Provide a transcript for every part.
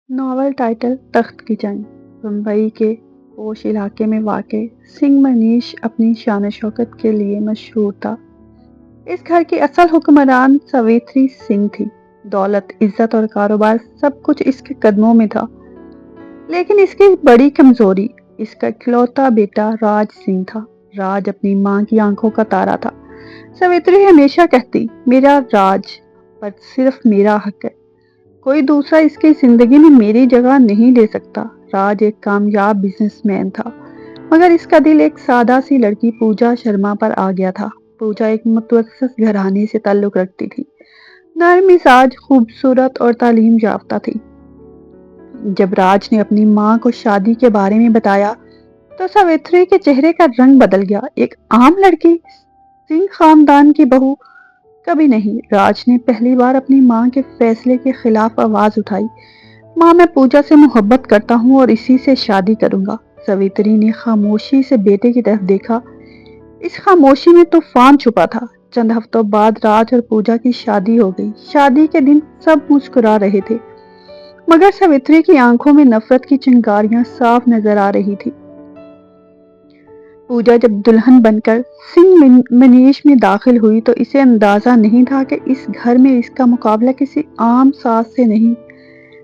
Novel title تخت کی جنگ۔ ممبئی کے پوش علاقے میں واقع سنگھ منیش اپنی شان و شوکت کے لیے مشہور تھا۔ اس گھر کی اصل حکمران ساوتری سنگھ تھی۔ دولت، عزت اور کاروبار سب کچھ اس کے قدموں میں تھا، لیکن اس کی بڑی کمزوری اس کا اکلوتا بیٹا راج سنگھ تھا۔ راج اپنی ماں کی آنکھوں کا تارا تھا۔ ساوتری ہمیشہ کہتی، میرا راج پر صرف میرا حق ہے، کوئی دوسرا اس کی زندگی میں میری جگہ نہیں لے سکتا۔ راج ایک کامیاب بزنس مین تھا، مگر اس کا دل ایک سادہ سی لڑکی پوجا شرما پر آ گیا تھا۔ پوجا ایک متوسط گھرانے سے تعلق رکھتی تھی، نرم مزاج، خوبصورت اور تعلیم یافتہ تھی۔ جب راج نے اپنی ماں کو شادی کے بارے میں بتایا تو ساوتری کے چہرے کا رنگ بدل گیا۔ ایک عام لڑکی، سنگھ خاندان کی بہو، کبھی نہیں۔ راج نے پہلی بار اپنی ماں کے فیصلے کے خلاف آواز اٹھائی، ماں میں پوجا سے محبت کرتا ہوں اور اسی سے شادی کروں گا۔ ساوتری نے خاموشی سے بیٹے کی طرف دیکھا۔ اس خاموشی میں طوفان چھپا تھا۔ چند ہفتوں بعد راج اور پوجا کی شادی ہو گئی۔ شادی کے دن سب مسکرا رہے تھے، مگر ساوتری کی آنکھوں میں نفرت کی چنگاریاں صاف نظر آ رہی تھی۔ پوجا جب دلہن بن کر سنگھ منیش میں داخل ہوئی تو اسے اندازہ نہیں تھا کہ اس گھر میں اس کا مقابلہ کسی عام ساس سے نہیں،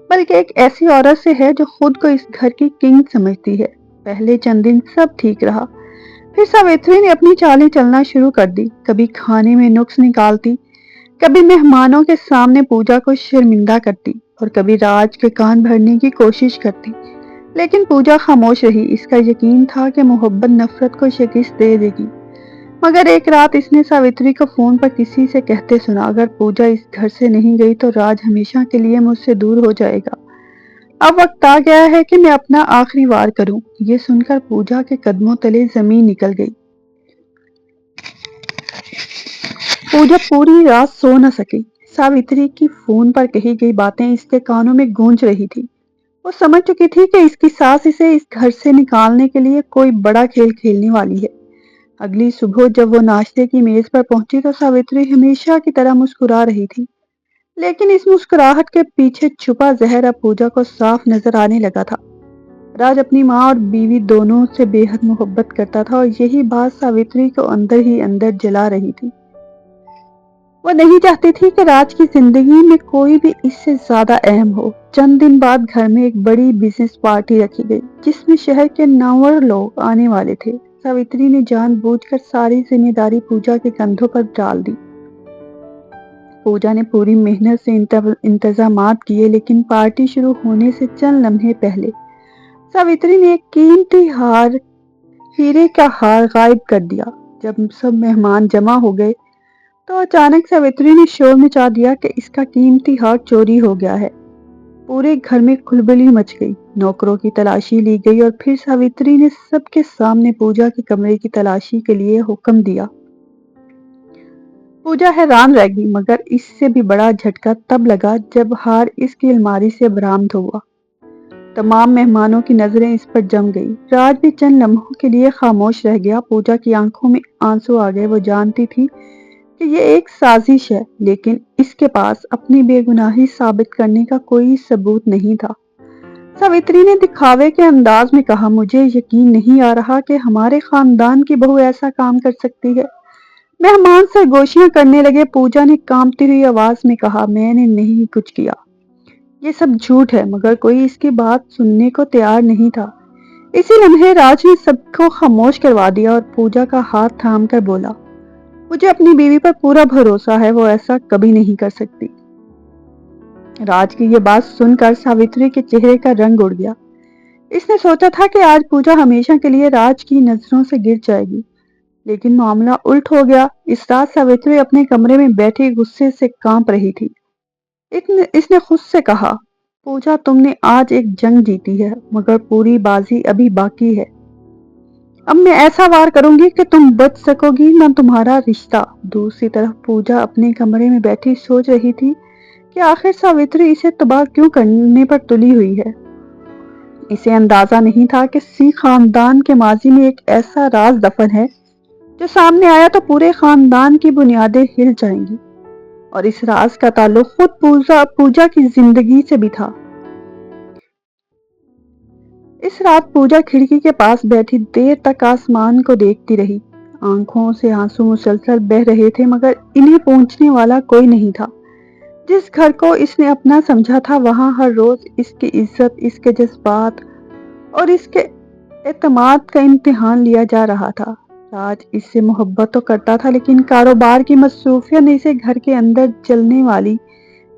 بلکہ ایک ایسی عورت سے ہے جو خود کو اس گھر کی کنگ سمجھتی ہے۔ پہلے چند دن سب ٹھیک رہا، پھر ساوتری نے اپنی چالیں چلنا شروع کر دی۔ کبھی کھانے میں نقص نکالتی، کبھی مہمانوں کے سامنے پوجا کو شرمندہ کرتی، اور کبھی راج کے کان بھرنے کی کوشش کرتی۔ لیکن پوجا خاموش رہی۔ اس کا یقین تھا کہ محبت نفرت کو شکست دے دے گی۔ مگر ایک رات اس نے ساوتری کو فون پر کسی سے کہتے سنا، اگر پوجا اس گھر سے نہیں گئی تو راج ہمیشہ کے لیے مجھ سے دور ہو جائے گا۔ اب وقت آ گیا ہے کہ میں اپنا آخری وار کروں۔ یہ سن کر پوجا کے قدموں تلے زمین نکل گئی۔ پوجا پوری رات سو نہ سکی۔ ساوتری کی فون پر کہی گئی باتیں اس کے کانوں میں گونج رہی تھی۔ وہ سمجھ چکی تھی کہ اس کی ساس اسے اس گھر سے نکالنے کے لیے کوئی بڑا کھیل کھیلنے والی ہے۔ اگلی صبح جب وہ ناشتے کی میز پر پہنچی تو ساوتری ہمیشہ کی طرح مسکرا رہی تھی، لیکن اس مسکراہٹ کے پیچھے چھپا زہر اب پوجا کو صاف نظر آنے لگا تھا۔ راج اپنی ماں اور بیوی دونوں سے بے حد محبت کرتا تھا، اور یہی بات ساوتری کو اندر ہی اندر جلا رہی تھی۔ وہ نہیں چاہتی تھی کہ راج کی زندگی میں کوئی بھی اس سے زیادہ اہم ہو۔ چند دن بعد گھر میں ایک بڑی بزنس پارٹی رکھی گئی، جس میں شہر کے نامور لوگ آنے والے تھے۔ ساوتری نے جان بوجھ کر ساری ذمہ داری پوجا کے کندھوں پر ڈال دی۔ پوجا نے پوری محنت سے انتظامات کیے، لیکن پارٹی شروع ہونے سے چند لمحے پہلے ساوتری نے ایک قیمتی ہیرے کا ہار غائب کر دیا۔ جب سب مہمان جمع ہو گئے تو اچانک ساوتری نے شور مچا دیا کہ اس کا قیمتی ہار چوری ہو گیا ہے۔ پورے گھر میں کھلبلی مچ گئی، نوکروں کی تلاشی لی گئی، اور پھر ساوتری نے سب کے سامنے پوجا کے کمرے کی تلاشی کے لیے حکم دیا۔ پوجا حیران رہ گئی، مگر اس سے بھی بڑا جھٹکا تب لگا جب ہار اس کی الماری سے برآمد ہوا۔ تمام مہمانوں کی نظریں اس پر جم گئی۔ راج بھی چند لمحوں کے لیے خاموش رہ گیا۔ پوجا کی آنکھوں میں آنسو آ گئے۔ وہ جانتی تھی کہ یہ ایک سازش ہے، لیکن اس کے پاس اپنی بے گناہی ثابت کرنے کا کوئی ثبوت نہیں تھا۔ ساوتری نے دکھاوے کے انداز میں کہا، مجھے یقین نہیں آ رہا کہ ہمارے خاندان کی بہو ایسا کام کر سکتی ہے۔ مہمان سرگوشیاں کرنے لگے۔ پوجا نے کانپتی ہوئی آواز میں کہا، میں نے نہیں کچھ کیا، یہ سب جھوٹ ہے۔ مگر کوئی اس کی بات سننے کو تیار نہیں تھا۔ اسی لمحے راج نے سب کو خاموش کروا دیا اور پوجا کا ہاتھ تھام کر بولا، مجھے اپنی بیوی پر پورا بھروسہ ہے، وہ ایسا کبھی نہیں کر سکتی۔ راج کی یہ بات سن کر ساوتری کے چہرے کا رنگ اڑ گیا۔ اس نے سوچا تھا کہ آج پوجا ہمیشہ کے لیے راج کی نظروں سے گر جائے گی، لیکن معاملہ الٹ ہو گیا۔ اس رات ساوتری اپنے کمرے میں بیٹھی غصے سے کانپ رہی تھی۔ اس نے خود سے کہا، پوجا تم نے آج ایک جنگ جیتی ہے، مگر پوری بازی ابھی باقی ہے۔ اب میں ایسا وار کروں گی کہ تم بچ سکو گی نہ تمہارا رشتہ۔ دوسری طرف پوجا اپنے کمرے میں بیٹھی سوچ رہی تھی کہ آخر ساوتری اسے تباہ کیوں کرنے پر تلی ہوئی ہے۔ اسے اندازہ نہیں تھا کہ سنگھ خاندان کے ماضی میں ایک ایسا راز دفن ہے جو سامنے آیا تو پورے خاندان کی بنیادیں ہل جائیں گی، اور اس راز کا تعلق خود پوجا کی زندگی سے بھی تھا۔ اس رات پوجا کھڑکی کے پاس بیٹھی دیر تک آسمان کو دیکھتی رہی۔ آنکھوں سے آنسو مسلسل بہ رہے تھے مگر انہیں پہنچنے والا کوئی نہیں تھا۔ جس گھر کو اس نے اپنا سمجھا تھا وہاں ہر روز اس کی عزت، اس کے جذبات اور اس کے اعتماد کا امتحان لیا جا رہا تھا۔ راج اس سے محبت تو کرتا تھا لیکن کاروبار کی مصروفیت نے اسے گھر کے اندر چلنے والی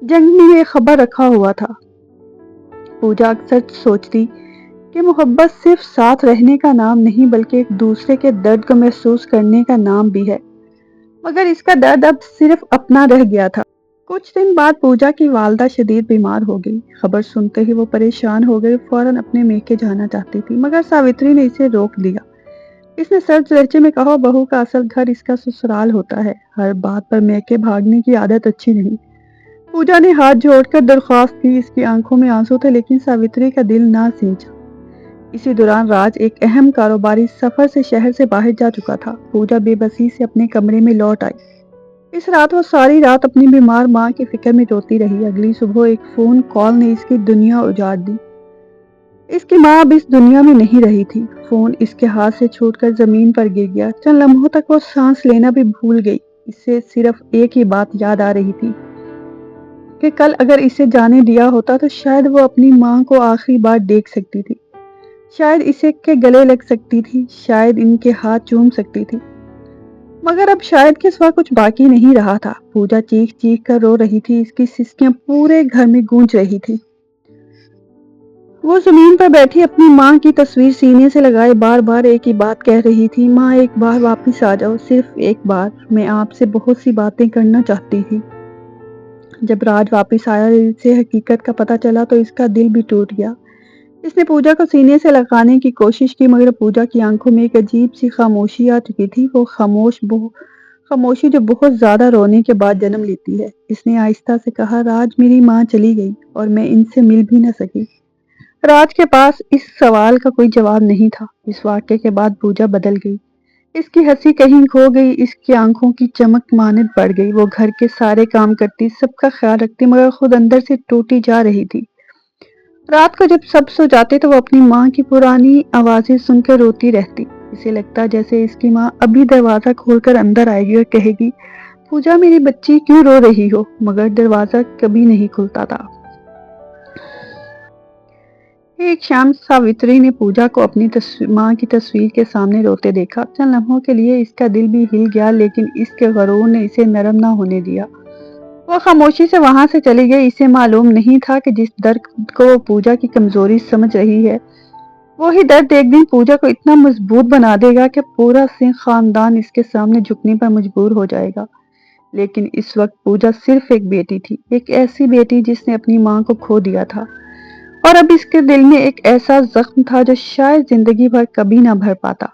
جنگ میں خبر رکھا ہوا تھا۔ پوجا اکثر سوچتی کہ محبت صرف ساتھ رہنے کا نام نہیں بلکہ ایک دوسرے کے درد کو محسوس کرنے کا نام بھی ہے، مگر اس کا درد اب صرف اپنا رہ گیا تھا۔ کچھ دن بعد پوجا کی والدہ شدید بیمار ہو گئی۔ خبر سنتے ہی وہ پریشان ہو گئی، فوراً اپنے میکے جانا چاہتی تھی مگر ساوتری نے اسے روک دیا۔ اس نے سرد لہجے میں کہا، بہو کا اصل گھر اس کا سسرال ہوتا ہے، ہر بات پر میکے بھاگنے کی عادت اچھی نہیں۔ پوجا نے ہاتھ جوڑ کر درخواست کی، اس کی آنکھوں میں آنسو تھے لیکن ساوتری کا دل نہ سینچا۔ اسی دوران راج ایک اہم کاروباری سفر سے شہر سے باہر جا چکا تھا۔ پوجا بے بسی سے اپنے کمرے میں لوٹ آئی۔ اس رات وہ ساری رات اپنی بیمار ماں کی فکر میں روتی رہی۔ اگلی صبح ایک فون کال نے اس کی دنیا اجاڑ دی۔ اس کی ماں اب اس دنیا میں نہیں رہی تھی۔ فون اس کے ہاتھ سے چھوٹ کر زمین پر گر گیا۔ چند لمحوں تک وہ سانس لینا بھی بھول گئی۔ اسے صرف ایک ہی بات یاد آ رہی تھی کہ کل اگر اسے جانے دیا ہوتا تو شاید وہ اپنی ماں کو آخری بار دیکھ سکتی تھی، شاید اسے کے گلے لگ سکتی تھی، شاید ان کے ہاتھ چوم سکتی تھی، مگر اب شاید کے سوا کچھ باقی نہیں رہا تھا۔ پوجا چیخ چیخ کر رو رہی تھی، اس کی سسکیاں پورے گھر میں گونج رہی تھی۔ وہ زمین پر بیٹھی اپنی ماں کی تصویر سینے سے لگائے بار بار ایک ہی بات کہہ رہی تھی، ماں ایک بار واپس آ جاؤ، صرف ایک بار، میں آپ سے بہت سی باتیں کرنا چاہتی تھی۔ جب راج واپس آیا اور اسے حقیقت کا پتہ چلا تو اس کا دل بھی ٹوٹ گیا۔ اس نے پوجا کو سینے سے لگانے کی کوشش کی مگر پوجا کی آنکھوں میں ایک عجیب سی خاموشی آ چکی تھی، وہ خاموشی جو بہت زیادہ رونے کے بعد جنم لیتی ہے۔ اس نے آہستہ سے کہا، راج میری ماں چلی گئی اور میں ان سے مل بھی نہ سکی۔ راج کے پاس اس سوال کا کوئی جواب نہیں تھا۔ اس واقعے کے بعد پوجا بدل گئی۔ اس کی ہنسی کہیں کھو گئی، اس کی آنکھوں کی چمک ماند بڑھ گئی۔ وہ گھر کے سارے کام کرتی، سب کا خیال رکھتی مگر خود اندر سے ٹوٹی جا رہی تھی۔ رات کو جب سب سو جاتے تو وہ اپنی ماں کی پرانی آوازیں سن کر روتی رہتی۔ اسے لگتا جیسے اس کی ماں ابھی دروازہ کھول کر اندر آئے گی اور کہے گی، پوجا میری بچی کیوں رو رہی ہو، مگر دروازہ کبھی نہیں کھلتا تھا۔ ایک شام ساوتری نے پوجا کو اپنی ماں کی تصویر کے سامنے روتے دیکھا۔ چند لمحوں کے لیے اس کا دل بھی ہل گیا لیکن اس کے غرور نے اسے نرم نہ ہونے دیا۔ وہ خاموشی سے وہاں سے چلی گئی۔ اسے معلوم نہیں تھا کہ جس درد کو وہ پوجا کی کمزوری سمجھ رہی ہے وہی درد ایک دن پوجا کو اتنا مضبوط بنا دے گا کہ پورا سنگھ خاندان اس کے سامنے جھکنے پر مجبور ہو جائے گا۔ لیکن اس وقت پوجا صرف ایک بیٹی تھی، ایک ایسی بیٹی جس نے اپنی ماں کو کھو دیا تھا اور اب اس کے دل میں ایک ایسا زخم تھا جو شاید زندگی بھر کبھی نہ بھر پاتا۔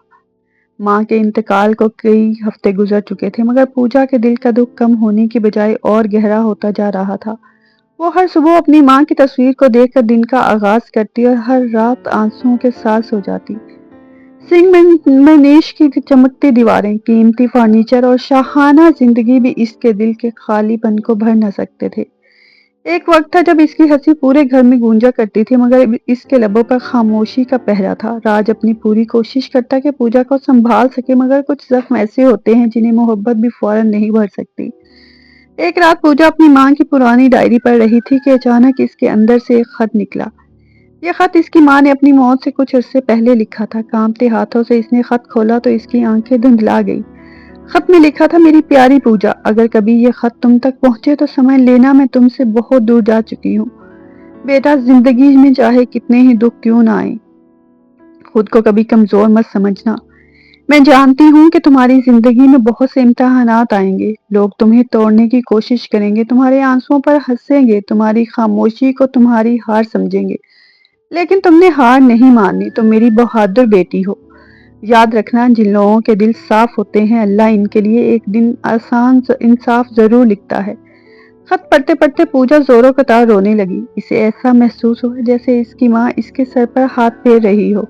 ماں کے انتقال کو کئی ہفتے گزر چکے تھے مگر پوجا کے دل کا دکھ کم ہونے کی بجائے اور گہرا ہوتا جا رہا تھا۔ وہ ہر صبح اپنی ماں کی تصویر کو دیکھ کر دن کا آغاز کرتی اور ہر رات آنسوؤں کے ساتھ سو جاتی۔ سنگھ میں نیش کی چمکتی دیواریں، قیمتی فرنیچر اور شاہانہ زندگی بھی اس کے دل کے خالی پن کو بھر نہ سکتے تھے۔ ایک وقت تھا جب اس کی ہنسی پورے گھر میں گونجا کرتی تھی مگر اس کے لبوں پر خاموشی کا پہرا تھا۔ راج اپنی پوری کوشش کرتا کہ پوجا کو سنبھال سکے مگر کچھ زخم ایسے ہوتے ہیں جنہیں محبت بھی فوراً نہیں بھر سکتی۔ ایک رات پوجا اپنی ماں کی پرانی ڈائری پڑھ رہی تھی کہ اچانک اس کے اندر سے ایک خط نکلا۔ یہ خط اس کی ماں نے اپنی موت سے کچھ عرصے پہلے لکھا تھا۔ کانپتے ہاتھوں سے اس نے خط کھولا تو اس کی آنکھیں دھندلا گئی۔ خط میں لکھا تھا، میری پیاری پوجا، اگر کبھی یہ خط تم تک پہنچے تو سمجھ لینا میں تم سے بہت دور جا چکی ہوں۔ بیٹا، زندگی میں چاہے کتنے ہی دکھ کیوں نہ آئیں، خود کو کبھی کمزور مت سمجھنا۔ میں جانتی ہوں کہ تمہاری زندگی میں بہت سے امتحانات آئیں گے، لوگ تمہیں توڑنے کی کوشش کریں گے، تمہارے آنسوؤں پر ہنسیں گے، تمہاری خاموشی کو تمہاری ہار سمجھیں گے، لیکن تم نے ہار نہیں ماننی، تم میری بہادر بیٹی ہو۔ یاد رکھنا، جن لوگوں کے دل صاف ہوتے ہیں اللہ ان کے لیے ایک دن آسان انصاف ضرور لکھتا ہے۔ خط پڑھتے پڑھتے پوجا زوروں کا تار رونے لگی۔ اسے ایسا محسوس ہوا جیسے اس کی ماں اس کے سر پر ہاتھ پھیر رہی ہو۔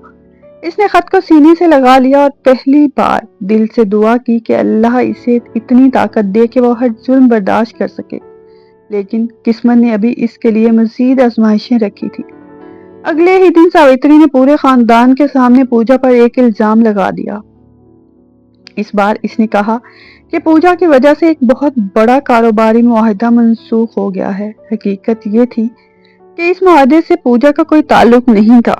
اس نے خط کو سینے سے لگا لیا اور پہلی بار دل سے دعا کی کہ اللہ اسے اتنی طاقت دے کہ وہ ہر ظلم برداشت کر سکے، لیکن قسمت نے ابھی اس کے لیے مزید آزمائشیں رکھی تھی۔ اگلے ہی دن ساوتری نے پورے خاندان کے سامنے پوجا پر ایک الزام لگا دیا۔ اس بار اس نے کہا کہ پوجا کی وجہ سے ایک بہت بڑا کاروباری معاہدہ منسوخ ہو گیا ہے۔ حقیقت یہ تھی کہ اس معاہدے سے پوجا کا کوئی تعلق نہیں تھا،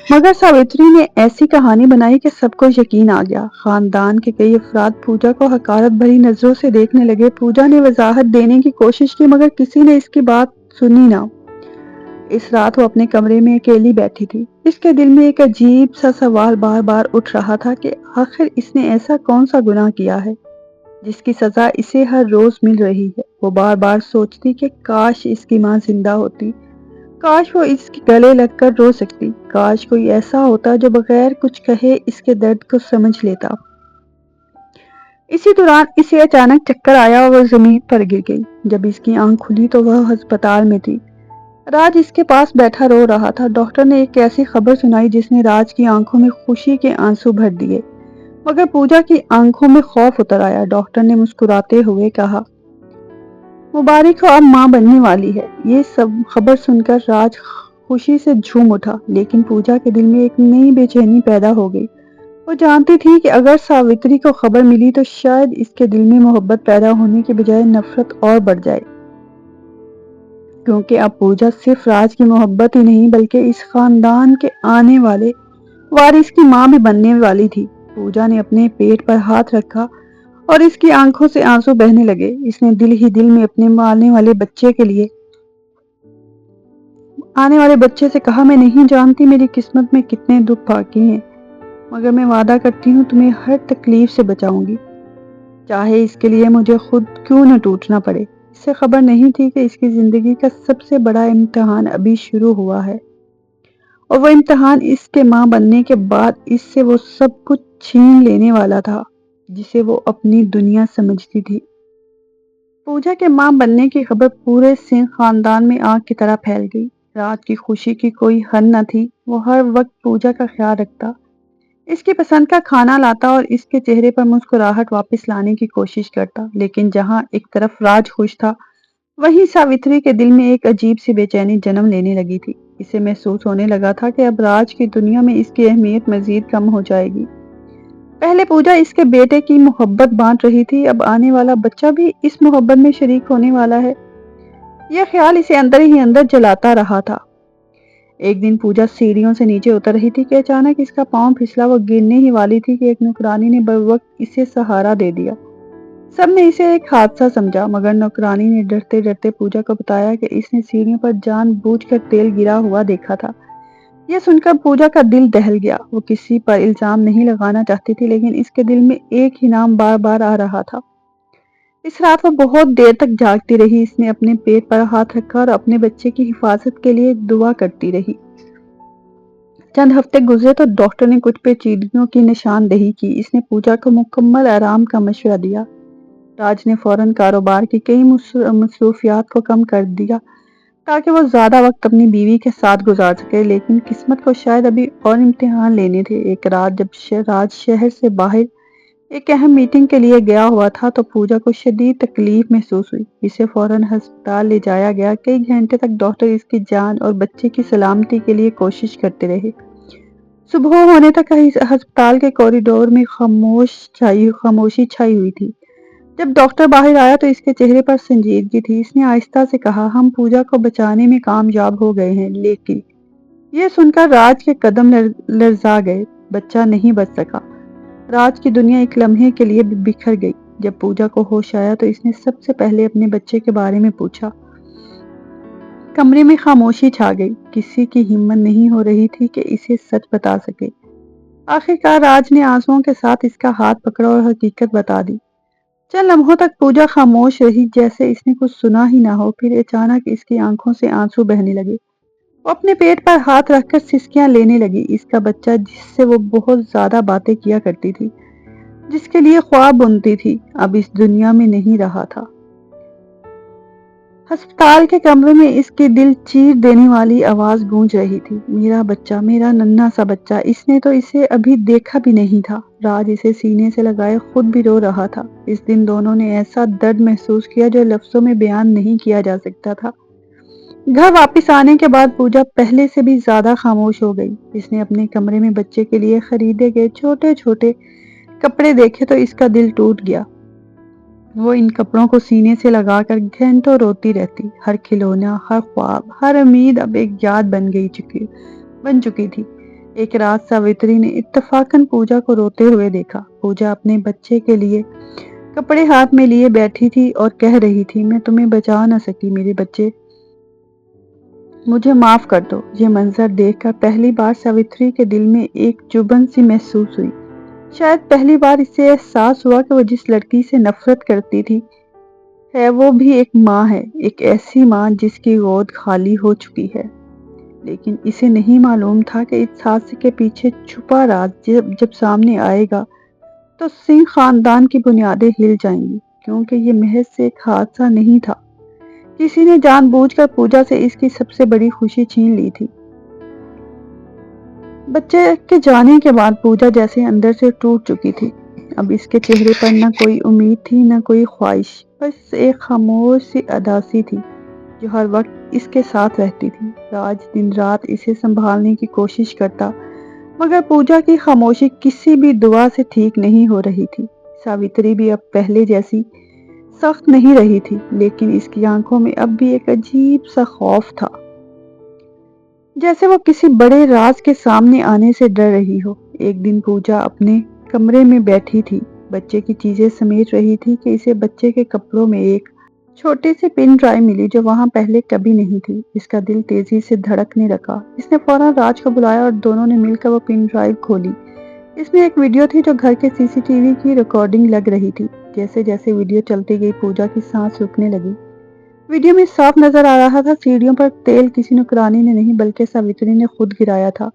مگر ساوتری نے ایسی کہانی بنائی کہ سب کو یقین آ گیا۔ خاندان کے کئی افراد پوجا کو حقارت بھری نظروں سے دیکھنے لگے۔ پوجا نے وضاحت دینے کی کوشش کی مگر کسی نے اس کی بات سنی نہ۔ اس رات وہ اپنے کمرے میں اکیلی بیٹھی تھی۔ اس کے دل میں ایک عجیب سا سوال بار بار اٹھ رہا تھا کہ آخر اس نے ایسا کون سا گناہ کیا ہے جس کی سزا اسے ہر روز مل رہی ہے۔ وہ بار بار سوچتی کہ کاش اس کی ماں زندہ ہوتی، کاش وہ اس کے گلے لگ کر رو سکتی، کاش کوئی ایسا ہوتا جو بغیر کچھ کہے اس کے درد کو سمجھ لیتا۔ اسی دوران اسے اچانک چکر آیا اور وہ زمین پر گر گئی۔ جب اس کی آنکھ کھلی تو وہ ہسپتال میں تھی۔ راج اس کے پاس بیٹھا رو رہا تھا۔ ڈاکٹر نے ایک ایسی خبر سنائی جس نے راج کی آنکھوں میں خوشی کے آنسو بھر دیے، مگر پوجا کی آنکھوں میں خوف اتر آیا۔ ڈاکٹر نے مسکراتے ہوئے کہا، مبارک ہو، اب ماں بننے والی ہے۔ یہ سب خبر سن کر راج خوشی سے جھوم اٹھا، لیکن پوجا کے دل میں ایک نئی بے چینی پیدا ہو گئی۔ وہ جانتی تھی کہ اگر ساوتری کو خبر ملی تو شاید اس کے دل میں محبت پیدا ہونے کے بجائے نفرت اور بڑھ جائے، کیونکہ اب پوجا صرف راج کی محبت ہی نہیں بلکہ اس خاندان کے آنے والے وارث کی ماں بھی بننے والی تھی۔ پوجا نے اپنے پیٹ پر ہاتھ رکھا اور اس کی آنکھوں سے آنسو بہنے لگے۔ اس نے دل ہی دل میں اپنے آنے والے بچے سے کہا، میں نہیں جانتی میری قسمت میں کتنے دکھ باقی ہیں، مگر میں وعدہ کرتی ہوں تمہیں ہر تکلیف سے بچاؤں گی، چاہے اس کے لیے مجھے خود کیوں نہ ٹوٹنا پڑے۔ اسے خبر نہیں تھی کہ اس کی زندگی کا سب سے بڑا امتحان ابھی شروع ہوا ہے، اور وہ امتحان اس کے ماں بننے کے بعد اس سے وہ سب کچھ چھین لینے والا تھا جسے وہ اپنی دنیا سمجھتی تھی۔ پوجا کے ماں بننے کی خبر پورے سنگھ خاندان میں آگ کی طرح پھیل گئی۔ رات کی خوشی کی کوئی حد نہ تھی۔ وہ ہر وقت پوجا کا خیال رکھتا، اس کی پسند کا کھانا لاتا اور اس کے چہرے پر مسکراہٹ واپس لانے کی کوشش کرتا۔ لیکن جہاں ایک طرف راج خوش تھا، وہیں ساوتری کے دل میں ایک عجیب سی بے چینی جنم لینے لگی تھی۔ اسے محسوس ہونے لگا تھا کہ اب راج کی دنیا میں اس کی اہمیت مزید کم ہو جائے گی۔ پہلے پوجا اس کے بیٹے کی محبت بانٹ رہی تھی، اب آنے والا بچہ بھی اس محبت میں شریک ہونے والا ہے۔ یہ خیال اسے اندر ہی اندر جلاتا رہا تھا۔ ایک دن پوجا سیڑھیوں سے نیچے اتر رہی تھی کہ اچانک اس کا پاؤں پھسلا۔ وہ گرنے ہی والی تھی کہ ایک نوکرانی نے بروقت اسے سہارا دے دیا۔ سب نے اسے ایک حادثہ سمجھا، مگر نوکرانی نے ڈرتے ڈرتے پوجا کو بتایا کہ اس نے سیڑھیوں پر جان بوجھ کر تیل گرا ہوا دیکھا تھا۔ یہ سن کر پوجا کا دل دہل گیا۔ وہ کسی پر الزام نہیں لگانا چاہتی تھی، لیکن اس کے دل میں ایک ہی نام بار بار آ رہا تھا۔ اس رات وہ بہت دیر تک جاگتی رہی۔ اس نے اپنے پیٹ پر ہاتھ رکھا اور اپنے بچے کی حفاظت کے لیے دعا کرتی رہی۔ چند ہفتے گزرے تو ڈاکٹر نے کچھ پیچیدگیوں کی نشاندہی کی۔ اس نے پوجا کو مکمل آرام کا مشورہ دیا۔ راج نے فوراً کاروبار کی کئی مصروفیات کو کم کر دیا تاکہ وہ زیادہ وقت اپنی بیوی کے ساتھ گزار سکے، لیکن قسمت کو شاید ابھی اور امتحان لینے تھے۔ ایک رات جب راج شہر سے باہر ایک اہم میٹنگ کے لیے گیا ہوا تھا تو پوجا کو شدید تکلیف محسوس ہوئی۔ اسے فوراً ہسپتال لے جایا گیا۔ کئی گھنٹے تک ڈاکٹر اس کی جان اور بچے کی سلامتی کے لیے کوشش کرتے رہے۔ صبح ہونے تک ہسپتال کے کوریڈور میں خاموشی چھائی ہوئی تھی۔ جب ڈاکٹر باہر آیا تو اس کے چہرے پر سنجیدگی تھی۔ اس نے آہستہ سے کہا، ہم پوجا کو بچانے میں کامیاب ہو گئے ہیں، لیکن یہ سن کر راج کے قدم لرزا گئے۔ بچہ نہیں بچ سکا۔ راج کی دنیا ایک لمحے کے لیے بکھر گئی۔ جب پوجا کو ہوش آیا تو اس نے سب سے پہلے اپنے بچے کے بارے میں پوچھا۔ کمرے میں خاموشی چھا گئی۔ کسی کی ہمت نہیں ہو رہی تھی کہ اسے سچ بتا سکے۔ آخرکار راج نے آنسوؤں کے ساتھ اس کا ہاتھ پکڑا اور حقیقت بتا دی۔ چند لمحوں تک پوجا خاموش رہی، جیسے اس نے کچھ سنا ہی نہ ہو۔ پھر اچانک اس کی آنکھوں سے آنسو بہنے لگے۔ وہ اپنے پیٹ پر ہاتھ رکھ کر سسکیاں لینے لگی۔ اس کا بچہ جس سے وہ بہت زیادہ باتیں کیا کرتی تھی، جس کے لیے خواب بنتی تھی، اب اس دنیا میں نہیں رہا تھا۔ ہسپتال کے کمرے میں اس کی دل چیر دینے والی آواز گونج رہی تھی، میرا بچہ، میرا ننھا سا بچہ۔ اس نے تو اسے ابھی دیکھا بھی نہیں تھا۔ راج اسے سینے سے لگائے خود بھی رو رہا تھا۔ اس دن دونوں نے ایسا درد محسوس کیا جو لفظوں میں بیان نہیں کیا جا سکتا تھا۔ گھر واپس آنے کے بعد پوجا پہلے سے بھی زیادہ خاموش ہو گئی۔ اس نے اپنے کمرے میں بچے کے لیے خریدے گئے چھوٹے چھوٹے کپڑے دیکھے تو اس کا دل ٹوٹ گیا۔ وہ ان کپڑوں کو سینے سے لگا کر گھنٹوں روتی رہتی۔ ہر کھلونا، ہر خواب، ہر امید اب ایک یاد بن چکی تھی۔ ایک رات ساوتری نے اتفاقاً پوجا کو روتے ہوئے دیکھا۔ پوجا اپنے بچے کے لیے کپڑے ہاتھ میں لیے بیٹھی تھی اور کہہ رہی تھی، میں تمہیں بچا نہ سکی میرے بچے، مجھے معاف کر دو۔ یہ منظر دیکھ کر پہلی بار ساوتری کے دل میں ایک چبھن سی محسوس ہوئی۔ شاید پہلی بار اسے احساس ہوا کہ وہ جس لڑکی سے نفرت کرتی تھی وہ بھی ایک ماں ہے، ایک ایسی ماں جس کی گود خالی ہو چکی ہے۔ لیکن اسے نہیں معلوم تھا کہ اس حادثے کے پیچھے چھپا راز جب سامنے آئے گا تو سنگھ خاندان کی بنیادیں ہل جائیں گی، کیونکہ یہ محض سے ایک حادثہ نہیں تھا، کسی نے جان بوجھ کر پوجا سے اس کی سب سے بڑی خوشی چھین لی تھی۔ بچے کے جانے کے بعد پوجا جیسے اندر سے ٹوٹ چکی تھی۔ اب اس کے چہرے پر نہ کوئی امید تھی، نہ کوئی خواہش، بس ایک خاموش سی اداسی تھی جو ہر وقت اس کے ساتھ رہتی تھی۔ راج دن رات اسے سنبھالنے کی کوشش کرتا، مگر پوجا کی خاموشی کسی بھی دعا سے ٹھیک نہیں ہو رہی تھی۔ ساوتری بھی اب پہلے جیسی سخت نہیں رہی تھی، لیکن اس کی آنکھوں میں اب بھی ایک عجیب سا خوف تھا، جیسے وہ کسی بڑے راز کے سامنے آنے سے ڈر رہی ہو۔ ایک دن پوجا اپنے کمرے میں بیٹھی تھی، بچے کی چیزیں سمیٹ رہی تھی کہ اسے بچے کے کپڑوں میں ایک چھوٹی سی پن ڈرائیو ملی جو وہاں پہلے کبھی نہیں تھی۔ اس کا دل تیزی سے دھڑکنے لگا۔ اس نے فوراً راج کو بلایا اور دونوں نے مل کر وہ پن ڈرائیو کھولی۔ اس میں ایک ویڈیو تھی جو گھر کے سی سی ٹی وی کی ریکارڈنگ لگ رہی تھی۔ جیسے جیسے ویڈیو چلتی گئی پوجا کی سانس رکنے لگی۔ ویڈیو میں صاف نظر آ رہا تھا سیڑھیوں پر تیل کسی نوکرانی نے نہیں بلکہ ساوتری نے خود گرایا تھا،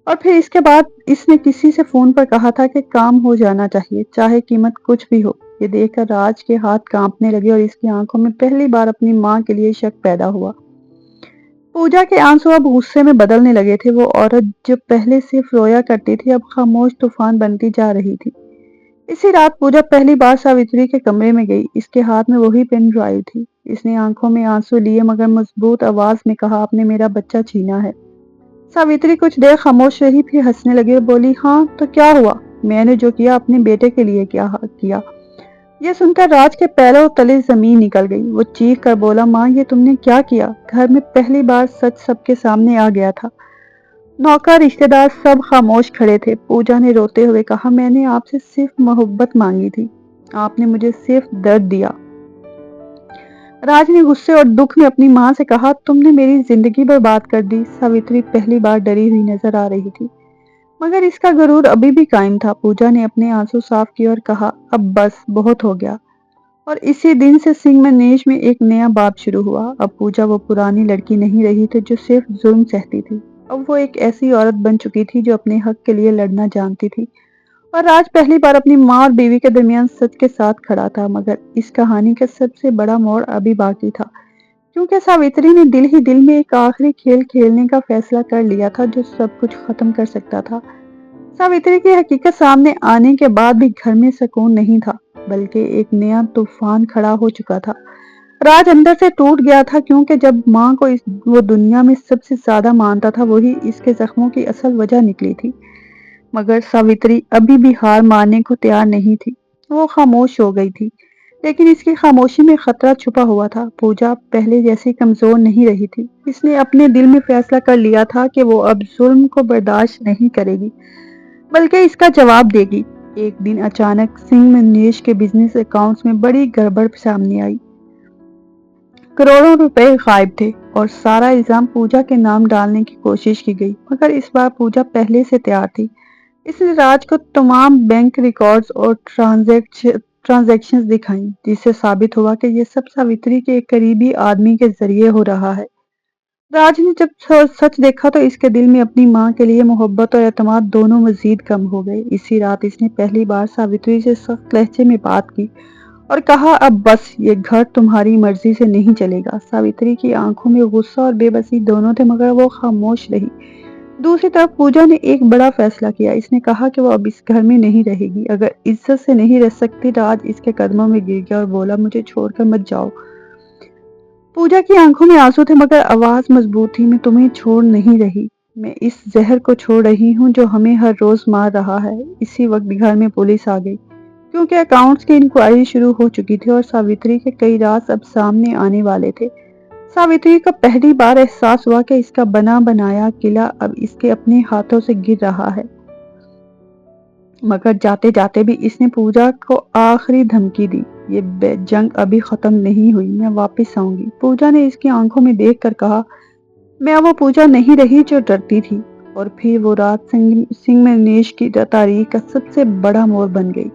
اور پھر اس کے بعد اس نے کسی سے فون پر کہا تھا کہ کام ہو جانا چاہیے، چاہے قیمت کچھ بھی ہو۔ یہ دیکھ کر راج کے ہاتھ کانپنے لگے اور اس کی آنکھوں میں پہلی بار اپنی ماں کے لیے شک پیدا ہوا۔ پوجا کے آنسو اب غصے میں بدلنے لگے تھے۔ وہ عورت جو پہلے صرف رویا کرتی تھی اب خاموش طوفان بنتی جا رہی تھی۔ اسی رات پوجا پہلی بار ساوتری کے کمرے میں گئی۔ اس کے ہاتھ میں وہی پن ڈرائیو تھی۔ اس نے آنکھوں میں آنسو لیے مگر مضبوط آواز میں کہا، آپ نے میرا بچہ چھینا ہے۔ ساوتری کچھ دیر خاموش رہی، پھر ہنسنے لگی اور بولی، ہاں تو کیا ہوا، میں نے جو کیا اپنے بیٹے کے لیے کیا۔ یہ سن کر راج کے پیروں تلے زمین نکل گئی۔ وہ چیخ کر بولا، ماں یہ تم نے کیا کیا؟ گھر میں پہلی بار سچ سب کے سامنے آ گیا تھا۔ نوکر، رشتہ دار سب خاموش کھڑے تھے۔ پوجا نے روتے ہوئے کہا، میں نے آپ سے صرف محبت مانگی تھی، آپ نے مجھے صرف درد دیا۔ راج نے غصے اور دکھ میں اپنی ماں سے کہا، تم نے میری زندگی برباد کر دی۔ ساوتری پہلی بار ڈری ہوئی نظر آ رہی تھی، مگر اس کا غرور ابھی بھی قائم تھا۔ پوجا نے اپنے آنسو صاف کیے اور کہا، اب بس بہت ہو گیا۔ اور اسی دن سے سنگھ منیش میں ایک نیا باب شروع ہوا۔ اب پوجا وہ پرانی لڑکی نہیں رہی تھی جو صرف ظلم سہتی تھی۔ اب وہ ایک ایسی عورت بن چکی تھی جو اپنے حق کے لیے لڑنا جانتی تھی۔ اور راج پہلی بار اپنی ماں اور بیوی کے درمیان سچ کے ساتھ کھڑا تھا۔ مگر اس کہانی کا سب سے بڑا موڑ ابھی باقی تھا، کیونکہ ساوتری نے دل ہی دل میں ایک آخری کھیل کھیلنے کا فیصلہ کر لیا تھا جو سب کچھ ختم کر سکتا تھا۔ ساوتری کی حقیقت سامنے آنے کے بعد بھی گھر میں سکون نہیں تھا، بلکہ ایک نیا طوفان کھڑا ہو چکا تھا۔ راج اندر سے ٹوٹ گیا تھا، کیونکہ جب ماں کو وہ دنیا میں سب سے زیادہ مانتا تھا وہی اس کے زخموں کی اصل وجہ نکلی تھی۔ مگر ساوتری ابھی بھی ہار ماننے کو تیار نہیں تھی۔ وہ خاموش ہو گئی تھی، لیکن اس کی خاموشی میں خطرہ چھپا ہوا تھا۔ پوجا پہلے جیسی کمزور نہیں رہی تھی۔ اس نے اپنے دل میں فیصلہ کر لیا تھا کہ وہ اب ظلم کو برداشت نہیں کرے گی، بلکہ اس کا جواب دے گی۔ ایک دن اچانک سنگھ منیش کے بزنس اکاؤنٹس میں بڑی گڑبڑ سامنے آئی۔ کروڑوں روپے غائب تھے اور سارا الزام پوجا کے نام ڈالنے کی کوشش کی گئی، مگر اس بار پوجا پہلے سے تیار تھی۔ اس نے راج کو تمام بینک ریکارڈز اور ٹرانزیکشنز دکھائیں، جس سے ثابت ہوا کہ یہ سب ساوتری کے ایک قریبی آدمی کے ذریعے ہو رہا ہے۔ راج نے جب سچ دیکھا تو اس کے دل میں اپنی ماں کے لیے محبت اور اعتماد دونوں مزید کم ہو گئے۔ اسی رات اس نے پہلی بار ساوتری سے سخت لہجے میں بات کی اور کہا، اب بس، یہ گھر تمہاری مرضی سے نہیں چلے گا۔ ساوتری کی آنکھوں میں غصہ اور بے بسی دونوں تھے، مگر وہ خاموش رہی۔ دوسری طرف پوجا نے ایک بڑا فیصلہ کیا۔ اس نے کہا کہ وہ اب اس گھر میں نہیں رہے گی۔ اگر عزت سے نہیں رہ سکتی، راج اس کے قدموں میں گر گیا اور بولا، مجھے چھوڑ کر مت جاؤ۔ پوجا کی آنکھوں میں آنسو تھے مگر آواز مضبوط تھی، میں تمہیں چھوڑ نہیں رہی، میں اس زہر کو چھوڑ رہی ہوں جو ہمیں ہر روز مار رہا ہے۔ اسی وقت گھر میں پولیس آ گئی کیونکہ اکاؤنٹس کی انکوائری شروع ہو چکی تھی اور ساوتری کے کئی راز اب سامنے آنے والے تھے۔ ساوتری کو پہلی بار احساس ہوا کہ اس کا بنا بنایا قلعہ اب اس کے اپنے ہاتھوں سے گر رہا ہے، مگر جاتے جاتے بھی اس نے پوجا کو آخری دھمکی دی، یہ جنگ ابھی ختم نہیں ہوئی، میں واپس آؤں گی۔ پوجا نے اس کی آنکھوں میں دیکھ کر کہا، میں وہ پوجا نہیں رہی جو ڈرتی تھی۔ اور پھر وہ رات سنگمیش کی تاریخ کا سب سے بڑا موڑ بن گئی،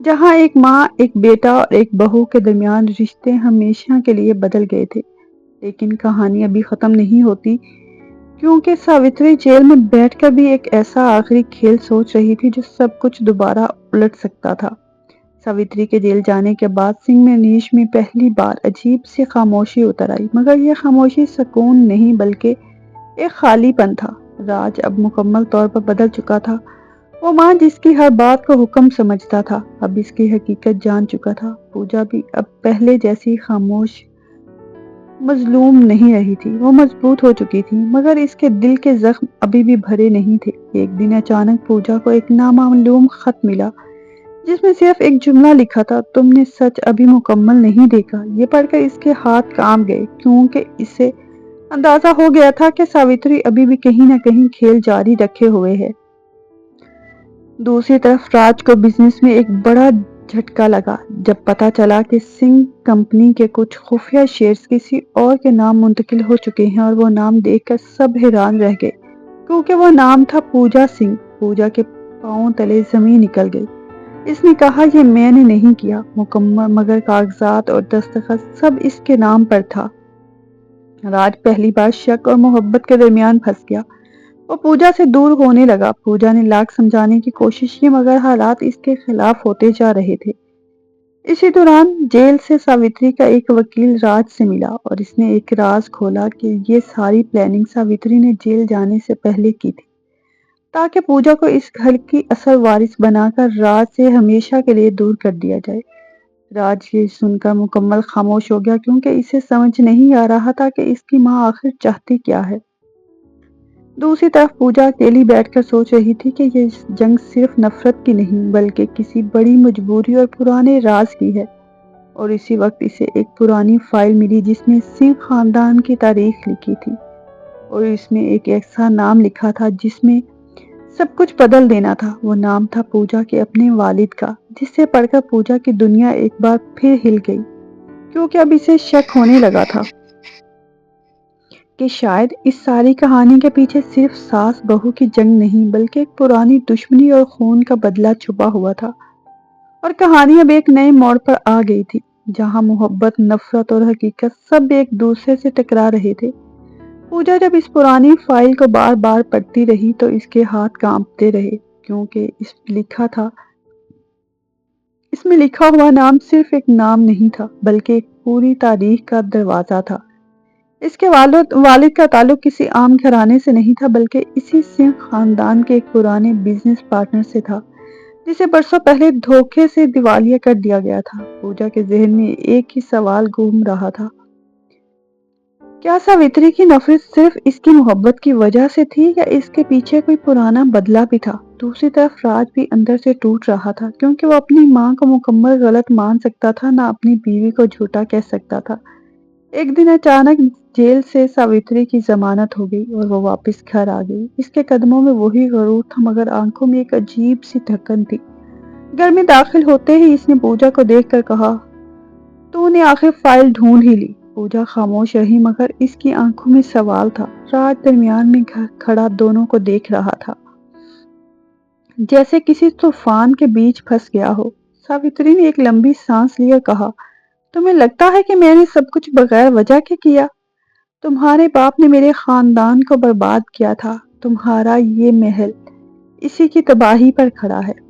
جہاں ایک ماں، ایک بیٹا اور ایک بہو کے درمیان رشتے ہمیشہ کے لیے بدل گئے تھے۔ لیکن کہانی ابھی ختم نہیں ہوتی، کیونکہ ساوتری جیل میں بیٹھ کر بھی ایک ایسا آخری کھیل سوچ رہی تھی جو سب کچھ دوبارہ الٹ سکتا تھا۔ ساوتری کے جیل جانے کے بعد سنگمیش میں پہلی بار عجیب سی خاموشی اتر آئی، مگر یہ خاموشی سکون نہیں بلکہ ایک خالی پن تھا۔ راج اب مکمل طور پر بدل چکا تھا۔ وہ ماں جس کی ہر بات کو حکم سمجھتا تھا اب اس کی حقیقت جان چکا تھا۔ پوجا بھی اب پہلے جیسی خاموش مظلوم نہیں رہی تھی، وہ مضبوط ہو چکی تھی، مگر اس کے دل کے زخم ابھی بھی بھرے نہیں تھے۔ ایک دن اچانک پوجا کو ایک نامعلوم خط ملا جس میں صرف ایک جملہ لکھا تھا، تم نے سچ ابھی مکمل نہیں دیکھا۔ یہ پڑھ کر اس کے ہاتھ کانپ گئے، کیونکہ اسے اندازہ ہو گیا تھا کہ ساوتری ابھی بھی کہیں نہ کہیں کھیل جاری رکھے ہوئے ہے۔ دوسری طرف راج کو بزنس میں ایک بڑا جھٹکا لگا جب پتا چلا کہ سنگھ کمپنی کے کچھ خفیہ شیئرز کسی اور کے نام منتقل ہو چکے ہیں، اور وہ نام دیکھ کر سب حیران رہ گئے کیونکہ وہ نام تھا پوجا سنگھ۔ پوجا کے پاؤں تلے زمین نکل گئی۔ اس نے کہا، یہ میں نے نہیں کیا مکمل، مگر کاغذات اور دستخط سب اس کے نام پر تھا۔ راج پہلی بار شک اور محبت کے درمیان پھنس گیا۔ وہ پوجا سے دور ہونے لگا۔ پوجا نے لاکھ سمجھانے کی کوشش کی مگر حالات اس کے خلاف ہوتے جا رہے تھے۔ اسی دوران جیل سے ساوتری کا ایک وکیل راج سے ملا اور اس نے ایک راز کھولا کہ یہ ساری پلاننگ ساوتری نے جیل جانے سے پہلے کی تھی، تاکہ پوجا کو اس گھر کی اصل وارث بنا کر راج سے ہمیشہ کے لیے دور کر دیا جائے۔ راج یہ سن کر مکمل خاموش ہو گیا کیونکہ اسے سمجھ نہیں آ رہا تھا کہ اس کی ماں آخر چاہتی کیا ہے۔ دوسری طرف پوجا اکیلی بیٹھ کر سوچ رہی تھی کہ یہ جنگ صرف نفرت کی نہیں بلکہ کسی بڑی مجبوری اور پرانے راز کی ہے۔ اور اسی وقت اسے ایک پرانی فائل ملی جس میں سنگھ خاندان کی تاریخ لکھی تھی، اور اس میں ایک ایسا نام لکھا تھا جس میں سب کچھ بدل دینا تھا۔ وہ نام تھا پوجا کے اپنے والد کا، جس سے پڑھ کر پوجا کی دنیا ایک بار پھر ہل گئی، کیونکہ اب اسے شک ہونے لگا تھا کہ شاید اس ساری کہانی کے پیچھے صرف ساس بہو کی جنگ نہیں بلکہ ایک پرانی دشمنی اور خون کا بدلہ چھپا ہوا تھا۔ اور کہانی اب ایک نئے موڑ پر آ گئی تھی، جہاں محبت، نفرت اور حقیقت سب ایک دوسرے سے ٹکرا رہے تھے۔ پوجا جب اس پرانی فائل کو بار بار پڑھتی رہی تو اس کے ہاتھ کانپتے رہے، کیونکہ اس میں لکھا ہوا نام صرف ایک نام نہیں تھا بلکہ ایک پوری تاریخ کا دروازہ تھا۔ اس کے والد کا تعلق کسی عام گھرانے سے نہیں تھا بلکہ اسی سنگھ خاندان کے ایک پرانے بزنس پارٹنر سے تھا، جسے برسوں پہلے دھوکے سے دیوالیہ کر دیا گیا تھا۔ پوجا کے ذہن میں ایک ہی سوال گھوم رہا تھا، کیا ساوتری کی نفرت صرف اس کی محبت کی وجہ سے تھی یا اس کے پیچھے کوئی پرانا بدلہ بھی تھا؟ دوسری طرف راج بھی اندر سے ٹوٹ رہا تھا کیونکہ وہ اپنی ماں کو مکمل غلط مان سکتا تھا، نہ اپنی بیوی کو جھوٹا کہہ سکتا تھا۔ ایک دن اچانک جیل سے ساوتری کی ضمانت ہو گئی اور وہ واپس گھر آ گئی۔ اس کے قدموں میں وہی غرور تھا مگر آنکھوں میں ایک عجیب سی دھڑکن تھی۔ گھر میں داخل ہوتے ہی اس نے پوجا کو دیکھ کر کہا، تو نے آخر فائل ڈھونڈ ہی لی۔ پوجا خاموش رہی مگر اس کی آنکھوں میں سوال تھا۔ راج درمیان میں کھڑا دونوں کو دیکھ رہا تھا، جیسے کسی طوفان کے بیچ پھنس گیا ہو۔ ساوتری نے ایک لمبی سانس لی اور کہا، تمہیں لگتا ہے کہ میں نے سب کچھ بغیر وجہ کے کیا؟ تمہارے باپ نے میرے خاندان کو برباد کیا تھا، تمہارا یہ محل اسی کی تباہی پر کھڑا ہے۔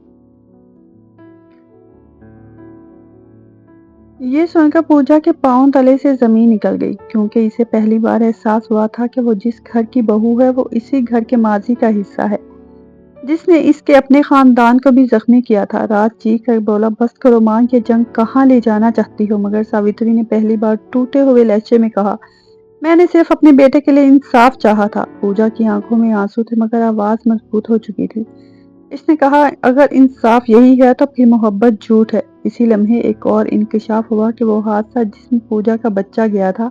یہ سن کر پوجا کے پاؤں تلے سے زمین نکل گئی، کیونکہ اسے پہلی بار احساس ہوا تھا کہ وہ جس گھر کی بہو ہے وہ اسی گھر کے ماضی کا حصہ ہے۔ جس نے اس کے اپنے خاندان کو بھی زخمی کیا تھا۔ راج چیخ کر بولا، بس کرو ماں، یہ جنگ کہاں لے جانا چاہتی ہو؟ مگر ساوتری نے پہلی بار ٹوٹے ہوئے لہجے میں کہا، میں نے صرف اپنے بیٹے کے لیے انصاف چاہا تھا۔ پوجا کی آنکھوں میں آنسو تھے مگر آواز مضبوط ہو چکی تھی۔ اس نے کہا، اگر انصاف یہی ہے تو پھر محبت جھوٹ ہے۔ اسی لمحے ایک اور انکشاف ہوا کہ وہ حادثہ جس میں پوجا کا بچہ گیا تھا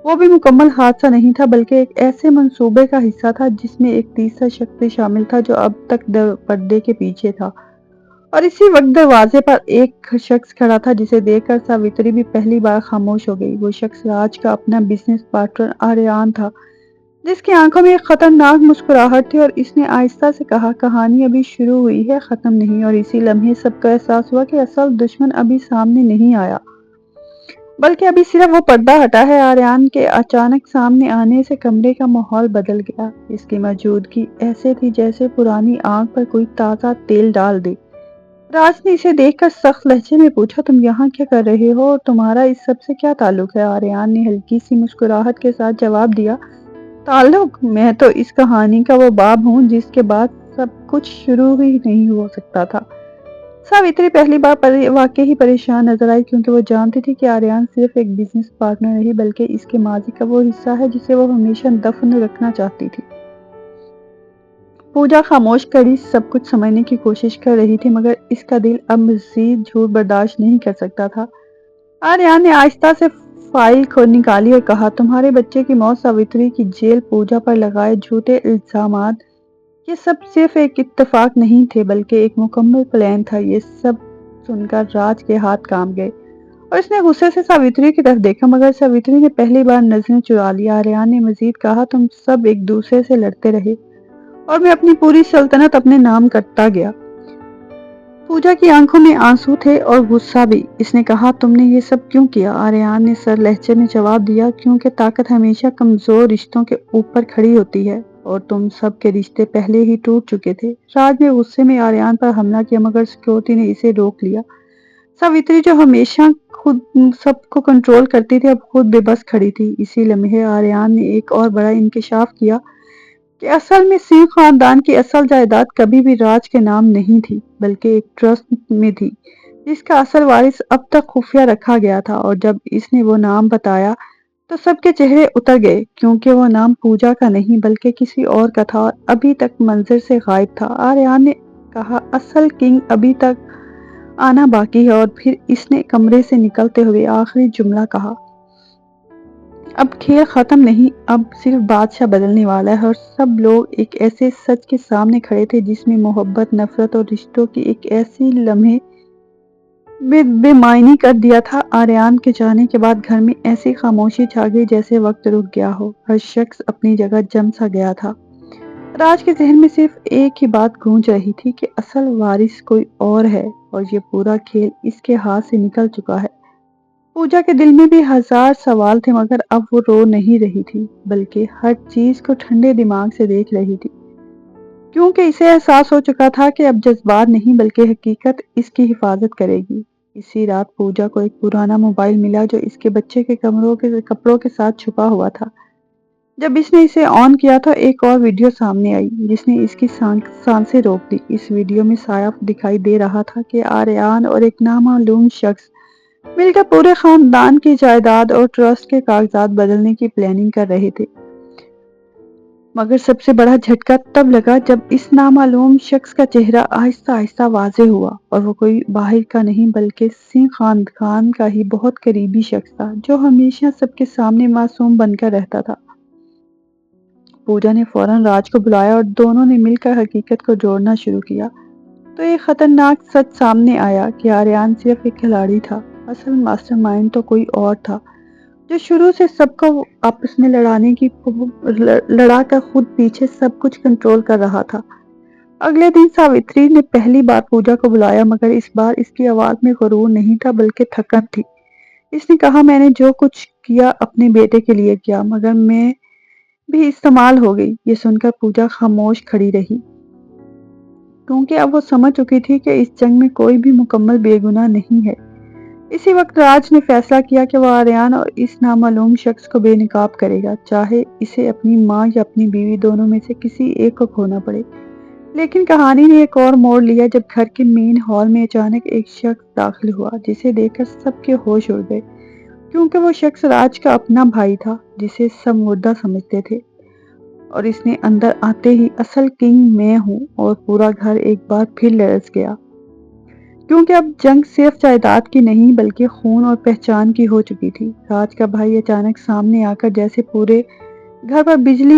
وہ بھی مکمل حادثہ نہیں تھا بلکہ ایک ایسے منصوبے کا حصہ تھا جس میں ایک تیسرا شخص بھی شامل تھا جو اب تک پردے کے پیچھے تھا۔ اور اسی وقت دروازے پر ایک شخص کھڑا تھا جسے دیکھ کر ساوتری بھی پہلی بار خاموش ہو گئی۔ وہ شخص راج کا اپنا بزنس پارٹنر آریان تھا جس کی آنکھوں میں ایک خطرناک مسکراہٹ تھی، اور اس نے آہستہ سے کہا، کہانی ابھی شروع ہوئی ہے، ختم نہیں۔ اور اسی لمحے سب کو احساس ہوا کہ اصل دشمن ابھی سامنے نہیں آیا بلکہ ابھی صرف وہ پردہ ہٹا ہے۔ آریان کے اچانک سامنے آنے سے کمرے کا ماحول بدل گیا۔ اس کی موجودگی ایسے تھی جیسے پرانی آگ پر کوئی تازہ تیل ڈال دے۔ راج نے اسے دیکھ کر سخت لہجے میں پوچھا، تم یہاں کیا کر رہے ہو اور تمہارا اس سب سے کیا تعلق ہے؟ آریان نے ہلکی سی مسکراہٹ کے ساتھ جواب دیا، تعلق؟ میں تو اس کہانی کا وہ باب ہوں جس کے بعد سب کچھ شروع ہی نہیں ہو سکتا تھا۔ ساوتری پہلی بار واقعی پریشان نظر آئی کیونکہ وہ جانتی تھی کہ آریان صرف ایک بزنس پارٹنر نہیں بلکہ اس کے ماضی کا وہ حصہ ہے جسے وہ ہمیشہ دفن رکھنا چاہتی تھی۔ پوجا خاموش کھڑی سب کچھ سمجھنے کی کوشش کر رہی تھی مگر اس کا دل اب مزید جھوٹ برداشت نہیں کر سکتا تھا۔ آریان نے آہستہ سے فائل نکالی اور کہا، تمہارے بچے کی موت، ساوتری کی جیل، پوجا پر لگائے جھوٹے الزامات، یہ سب صرف ایک اتفاق نہیں تھے بلکہ ایک مکمل پلان تھا۔ یہ سب سن کر راج کے ہاتھ کانپ گئے اور اس نے غصے سے ساوتری کی طرف دیکھا مگر ساوتری نے پہلی بار نظریں چرا لی۔ آریان نے مزید کہا، تم سب ایک دوسرے سے لڑتے رہے اور میں اپنی پوری سلطنت اپنے نام کرتا گیا۔ پوجا کی آنکھوں میں آنسو تھے اور غصہ بھی۔ اس نے کہا، تم نے یہ سب کیوں کیا؟ آریان نے سر لہجے میں جواب دیا، کیونکہ طاقت ہمیشہ کمزور رشتوں کے اوپر کھڑی ہوتی ہے اور تم سب کے رشتے پہلے ہی ٹوٹ چکے تھے۔ راج نے غصے میں آریان پر حملہ کیا مگر سیکورٹی نے اسے روک لیا۔ ساوتری جو ہمیشہ خود سب کو کنٹرول کرتی تھی اب خود بے بس کھڑی تھی۔ اسی لمحے آریان نے ایک اور بڑا انکشاف کیا کہ اصل میں سنگھ خاندان کی اصل جائیداد کبھی بھی راج کے نام نہیں تھی بلکہ ایک ٹرسٹ میں تھی جس کا اصل وارث اب تک خفیہ رکھا گیا تھا۔ اور جب اس نے وہ نام بتایا تو سب کے چہرے اتر گئے کیونکہ وہ نام پوجا کا نہیں بلکہ کسی اور کا تھا اور ابھی تک منظر سے غائب تھا۔ آریان نے کہا، اصل کنگ ابھی تک آنا باقی ہے۔ اور پھر اس نے کمرے سے نکلتے ہوئے آخری جملہ کہا، اب کھیل ختم نہیں، اب صرف بادشاہ بدلنے والا ہے۔ اور سب لوگ ایک ایسے سچ کے سامنے کھڑے تھے جس میں محبت، نفرت اور رشتوں کی ایک ایسی لمحے بے معنی کر دیا تھا۔ آریان کے جانے کے بعد گھر میں ایسی خاموشی چھا گئی جیسے وقت رک گیا ہو، ہر شخص اپنی جگہ جم سا گیا تھا۔ راج کے ذہن میں صرف ایک ہی بات گونج رہی تھی کہ اصل وارث کوئی اور ہے اور یہ پورا کھیل اس کے ہاتھ سے نکل چکا ہے۔ پوجا کے دل میں بھی ہزار سوال تھے مگر اب وہ رو نہیں رہی تھی بلکہ ہر چیز کو ٹھنڈے دماغ سے دیکھ رہی تھی کیونکہ اسے احساس ہو چکا تھا کہ اب جذبات نہیں بلکہ حقیقت اس کی حفاظت کرے گی۔ اسی رات پوجا کو ایک پرانا موبائل ملا جو اس کے بچے کے کپڑوں کے ساتھ چھپا ہوا تھا۔ جب اس نے اسے آن کیا تو ایک اور ویڈیو سامنے آئی جس نے اس کی سانسیں روک دی۔ اس ویڈیو میں صاف دکھائی دے رہا تھا کہ آریان اور ایک نامعلوم شخص مل کر پورے خاندان کی جائیداد اور ٹرسٹ کے کاغذات بدلنے کی پلاننگ کر رہے تھے۔ مگر سب سے بڑا جھٹکا تب لگا جب اس نامعلوم شخص کا چہرہ آہستہ آہستہ واضح ہوا اور وہ کوئی باہر کا نہیں بلکہ سنگھ خاندان کا ہی بہت قریبی شخص تھا جو ہمیشہ سب کے سامنے معصوم بن کر رہتا تھا۔ پوجا نے فوراً راج کو بلایا اور دونوں نے مل کر حقیقت کو جوڑنا شروع کیا تو ایک خطرناک سچ سامنے آیا کہ آریان صرف ایک کھلاڑی تھا، اصل ماسٹر مائنڈ تو کوئی اور تھا جو شروع سے سب کو آپس میں لڑا کر خود پیچھے سب کچھ کنٹرول کر رہا تھا۔ اگلے دن ساوتری نے پہلی بار پوجا کو بلایا مگر اس بار اس کی آواز میں غرور نہیں تھا بلکہ تھکن تھی۔ اس نے کہا، میں نے جو کچھ کیا اپنے بیٹے کے لیے کیا مگر میں بھی استعمال ہو گئی۔ یہ سن کر پوجا خاموش کھڑی رہی کیونکہ اب وہ سمجھ چکی تھی کہ اس جنگ میں کوئی بھی مکمل بے گناہ نہیں ہے۔ اسی وقت راج نے فیصلہ کیا کہ وہ آریان اور اس نامعلوم شخص کو بے نقاب کرے گا چاہے اسے اپنی ماں یا اپنی بیوی دونوں میں سے کسی ایک کو کھونا پڑے۔ لیکن کہانی نے ایک اور موڑ لیا جب گھر کے مین ہال میں اچانک ایک شخص داخل ہوا جسے دیکھ کر سب کے ہوش اڑ گئے، کیونکہ وہ شخص راج کا اپنا بھائی تھا جسے سب مردہ سمجھتے تھے، اور اس نے اندر آتے ہی اصل کنگ میں ہوں اور پورا گھر ایک بار پھر لرز گیا، کیونکہ اب جنگ صرف جائیداد کی نہیں بلکہ خون اور پہچان کی ہو چکی تھی۔ راج کا بھائی اچانک سامنے آ کر جیسے پورے گھر پر بجلی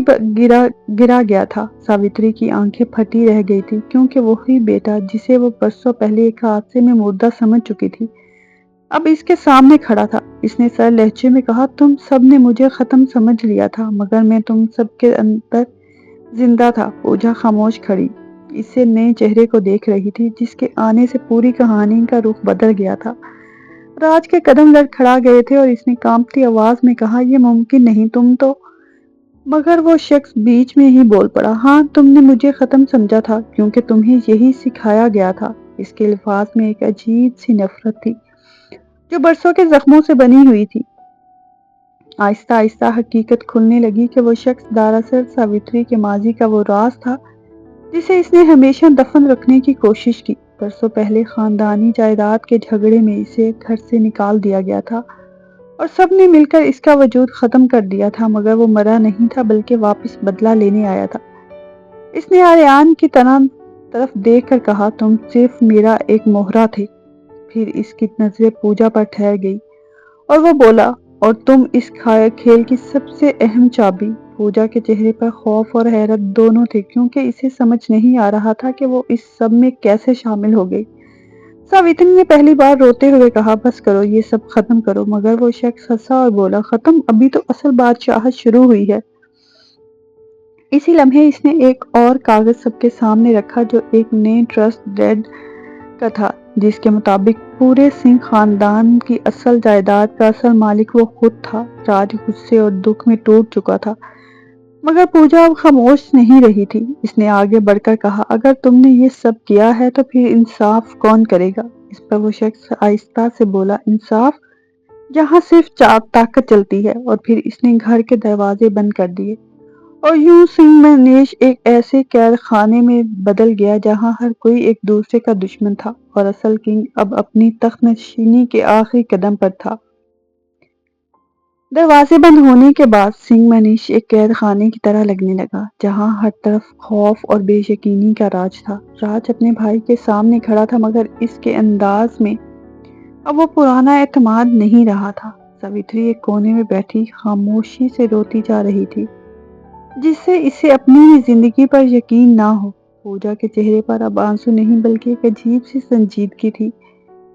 گرا گیا تھا۔ ساوتری کی آنکھیں پھٹی رہ گئی تھی، کیونکہ وہی بیٹا جسے وہ برسوں پہلے ایک حادثے میں مردہ سمجھ چکی تھی اب اس کے سامنے کھڑا تھا۔ اس نے سر لہجے میں کہا، تم سب نے مجھے ختم سمجھ لیا تھا مگر میں تم سب کے اندر زندہ تھا۔ پوجا خاموش کھڑی اسے نئے چہرے کو دیکھ رہی تھی جس کے آنے سے پوری کہانی کا رخ بدل گیا تھا۔ راج کے قدم لڑکھڑا گئے تھے اور اس نے کانپتی آواز میں کہا، یہ ممکن نہیں، تم تو… مگر وہ شخص بیچ میں ہی بول پڑا، ہاں تم نے مجھے ختم سمجھا تھا کیونکہ تمہیں یہی سکھایا گیا تھا۔ اس کے الفاظ میں ایک عجیب سی نفرت تھی جو برسوں کے زخموں سے بنی ہوئی تھی۔ آہستہ آہستہ حقیقت کھلنے لگی کہ وہ شخص دراصل ساوتری کے ماضی کا وہ راز تھا جسے اس نے ہمیشہ دفن رکھنے کی کوشش کی۔ برسوں پہلے خاندانی جائیداد کے جھگڑے میں اسے گھر سے نکال دیا گیا تھا اور سب نے مل کر اس کا وجود ختم کر دیا تھا، مگر وہ مرا نہیں تھا بلکہ واپس بدلہ لینے آیا تھا۔ اس نے آریان کی طرف دیکھ کر کہا، تم صرف میرا ایک مہرہ تھے۔ پھر اس کی نظریں پوجا پر ٹھہر گئی اور وہ بولا، اور تم اس کھیل کی سب سے اہم چابی۔ پوجا کے چہرے پر خوف اور حیرت دونوں تھے، کیونکہ اسے سمجھ نہیں آ رہا تھا کہ وہ اس سب میں کیسے شامل ہو گئی۔ ساوتری نے پہلی بار روتے ہوئے کہا، بس کرو، یہ سب ختم کرو، مگر وہ شخص ہنسا اور بولا، ختم؟ ابھی تو اصل بادشاہت شروع ہوئی ہے۔ اسی لمحے اس نے ایک اور کاغذ سب کے سامنے رکھا جو ایک نئے ٹرسٹ ڈیڈ کا تھا، جس کے مطابق پورے سنگھ خاندان کی اصل جائیداد کا اصل مالک وہ خود تھا۔ راج غصے اور دکھ میں ٹوٹ چکا تھا، مگر پوجا اب خاموش نہیں رہی تھی۔ اس نے آگے بڑھ کر کہا، اگر تم نے یہ سب کیا ہے تو پھر انصاف کون کرے گا؟ اس پر وہ شخص آہستہ سے بولا، انصاف؟ جہاں صرف طاقت چلتی ہے۔ اور پھر اس نے گھر کے دروازے بند کر دیے اور یوں سنگھ منیش ایک ایسے قید خانے میں بدل گیا جہاں ہر کوئی ایک دوسرے کا دشمن تھا اور اصل کنگ اب اپنی تخت نشینی کے آخری قدم پر تھا۔ دروازے بند ہونے کے بعد سنگھ منیش ایک قید خانے کی طرح لگنے لگا جہاں ہر طرف خوف اور بے یقینی کا راج تھا۔ راج اپنے بھائی کے سامنے کھڑا تھا، مگر اس کے انداز میں اب وہ پرانا اعتماد نہیں رہا تھا۔ ساوتری ایک کونے میں بیٹھی خاموشی سے روتی جا رہی تھی، جس سے اسے اپنی ہی زندگی پر یقین نہ ہو۔ پوجا کے چہرے پر اب آنسو نہیں بلکہ ایک عجیب سی سنجیدگی تھی،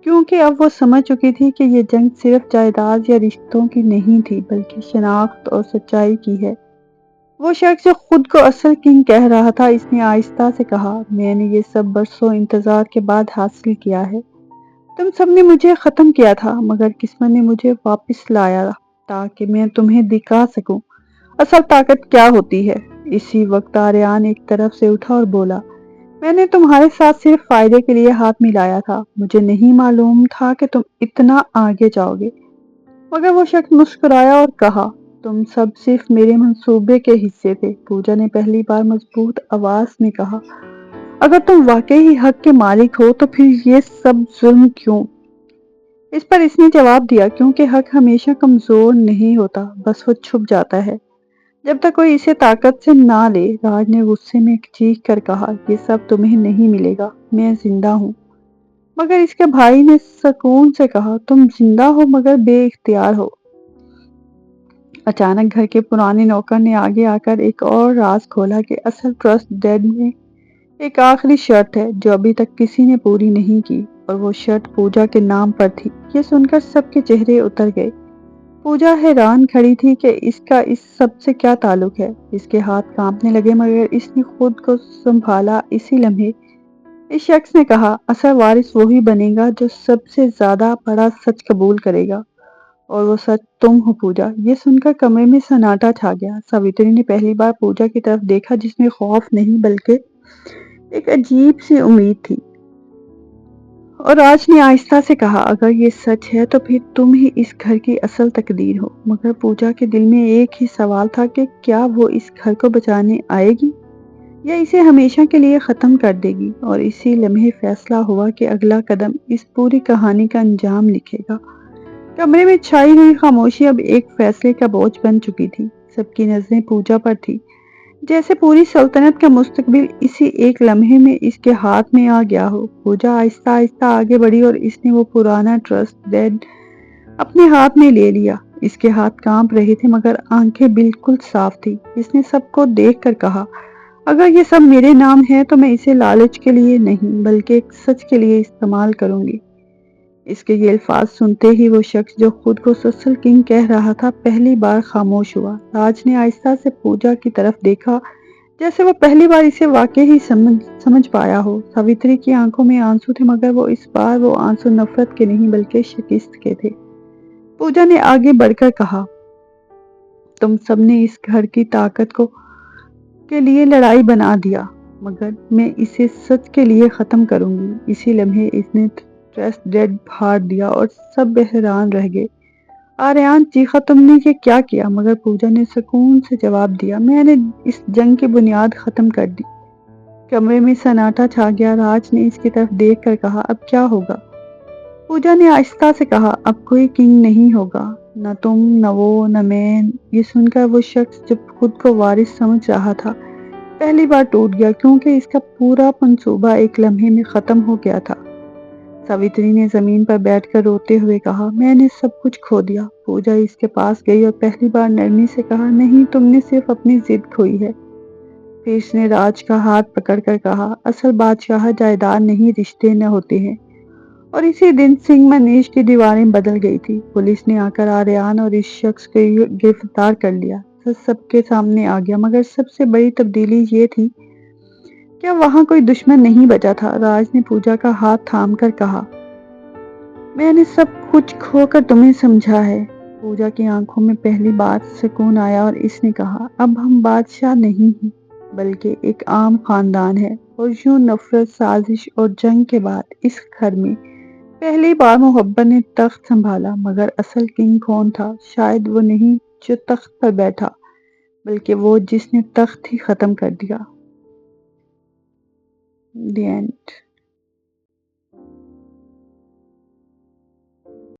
کیونکہ اب وہ سمجھ چکی تھی کہ یہ جنگ صرف جائیداد یا رشتوں کی نہیں تھی بلکہ شناخت اور سچائی کی ہے۔ وہ شخص جو خود کو اصل کنگ کہہ رہا تھا، اس نے آہستہ سے کہا، میں نے یہ سب برسوں انتظار کے بعد حاصل کیا ہے۔ تم سب نے مجھے ختم کیا تھا، مگر قسمت نے مجھے واپس لایا تاکہ میں تمہیں دکھا سکوں اصل طاقت کیا ہوتی ہے۔ اسی وقت آریان ایک طرف سے اٹھا اور بولا، میں نے تمہارے ساتھ صرف فائدے کے لیے ہاتھ ملایا تھا، مجھے نہیں معلوم تھا کہ تم اتنا آگے جاؤ گے۔ مگر وہ شخص مسکرایا اور کہا، تم سب صرف میرے منصوبے کے حصے تھے۔ پوجا نے پہلی بار مضبوط آواز میں کہا، اگر تم واقعی حق کے مالک ہو تو پھر یہ سب ظلم کیوں؟ اس پر اس نے جواب دیا، کیونکہ حق ہمیشہ کمزور نہیں ہوتا، بس وہ چھپ جاتا ہے جب تک کوئی اسے طاقت سے نہ لے۔ راج نے غصے میں چیخ کر کہا، یہ سب تمہیں نہیں ملے گا، میں زندہ ہوں۔ مگر اس کے بھائی نے سکون سے کہا، تم زندہ ہو مگر بے اختیار ہو۔ اچانک گھر کے پرانے نوکر نے آگے آ کر ایک اور راز کھولا کہ اصل ٹرسٹ ڈیڈ میں ایک آخری شرط ہے جو ابھی تک کسی نے پوری نہیں کی، اور وہ شرط پوجا کے نام پر تھی۔ یہ سن کر سب کے چہرے اتر گئے۔ پوجا حیران کھڑی تھی کہ اس کا اس سب سے کیا تعلق ہے۔ اس کے ہاتھ کانپنے لگے، مگر اس نے خود کو سنبھالا۔ اسی لمحے اس شخص نے کہا، اصل وارث وہی بنے گا جو سب سے زیادہ بڑا سچ قبول کرے گا، اور وہ سچ تم ہو پوجا۔ یہ سن کر کمرے میں سناٹا چھا گیا۔ ساوتری نے پہلی بار پوجا کی طرف دیکھا جس میں خوف نہیں بلکہ ایک عجیب سی امید تھی، اور راج نے آہستہ سے کہا، اگر یہ سچ ہے تو پھر تم ہی اس گھر کی اصل تقدیر ہو۔ مگر پوجا کے دل میں ایک ہی سوال تھا کہ کیا وہ اس گھر کو بچانے آئے گی یا اسے ہمیشہ کے لیے ختم کر دے گی، اور اسی لمحے فیصلہ ہوا کہ اگلا قدم اس پوری کہانی کا انجام لکھے گا۔ کمرے میں چھائی ہوئی خاموشی اب ایک فیصلے کا بوجھ بن چکی تھی۔ سب کی نظریں پوجا پر تھی، جیسے پوری سلطنت کا مستقبل اسی ایک لمحے میں اس کے ہاتھ میں آ گیا ہو۔ پوجا آہستہ آہستہ آگے بڑھی اور اس نے وہ پرانا ٹرسٹ ڈیڈ اپنے ہاتھ میں لے لیا۔ اس کے ہاتھ کانپ رہے تھے مگر آنکھیں بالکل صاف تھی۔ اس نے سب کو دیکھ کر کہا، اگر یہ سب میرے نام ہے تو میں اسے لالچ کے لیے نہیں بلکہ ایک سچ کے لیے استعمال کروں گی۔ اس کے یہ الفاظ سنتے ہی وہ شخص جو خود کو سسل کنگ کہہ رہا تھا پہلی بار خاموش ہوا۔ راج نے آہستہ سے پوجا کی طرف دیکھا، جیسے وہ پہلی بار اسے واقعی سمجھ پایا ہو۔ ساوتری کی آنکھوں میں آنسو تھے مگر اس بار وہ آنسو نفرت کے نہیں بلکہ شکست کے تھے۔ پوجا نے آگے بڑھ کر کہا، تم سب نے اس گھر کی طاقت کو کے لیے لڑائی بنا دیا، مگر میں اسے سچ کے لیے ختم کروں گی۔ اسی لمحے اس نے ٹرسٹ ڈیڈ پھاڑ دیا اور سب حیران رہ گئے۔ آریان چیخا، تم نے یہ کیا کیا؟ مگر پوجا نے سکون سے جواب دیا، میں نے اس جنگ کی بنیاد ختم کر دی۔ کمرے میں سناٹا چھا گیا۔ راج نے اس کی طرف دیکھ کر کہا، اب کیا ہوگا؟ پوجا نے آہستہ سے کہا، اب کوئی کنگ نہیں ہوگا، نہ تم، نہ وہ، نہ میں۔ یہ سن کر وہ شخص جو خود کو وارث سمجھ رہا تھا پہلی بار ٹوٹ گیا، کیونکہ اس کا پورا منصوبہ ایک لمحے میں ختم ہو گیا تھا۔ ساوتری نے زمین پر بیٹھ کر روتے ہوئے کہا، میں نے سب کچھ کھو دیا۔ پوجا اس کے پاس گئی اور پہلی بار نرمی سے کہا، نہیں، تم نے صرف اپنی ضد کھوئی ہے۔ پھر اس نے راج کا ہاتھ پکڑ کر کہا، اصل بادشاہ جائیداد نہیں، رشتے نہ ہوتے ہیں۔ اور اسی دن سنگ منیش کی دیواریں بدل گئی تھی۔ پولیس نے آ کر آریان اور اس شخص کو گرفتار کر لیا۔ سب کے سامنے آ گیا، مگر سب سے بڑی تبدیلی یہ تھی کہ وہاں کوئی دشمن نہیں بچا تھا۔ راج نے پوجا کا ہاتھ تھام کر کہا، میں نے سب کچھ کھو کر تمہیں سمجھا ہے۔ پوجا کی آنکھوں میں پہلی بار سکون آیا اور اس نے کہا، اب ہم بادشاہ نہیں ہیں بلکہ ایک عام خاندان ہے۔ اور یوں نفرت، سازش اور جنگ کے بعد اس گھر میں پہلی بار محبت نے تخت سنبھالا۔ مگر اصل کنگ کون تھا؟ شاید وہ نہیں جو تخت پر بیٹھا بلکہ وہ جس نے تخت ہی ختم کر دیا۔ The end.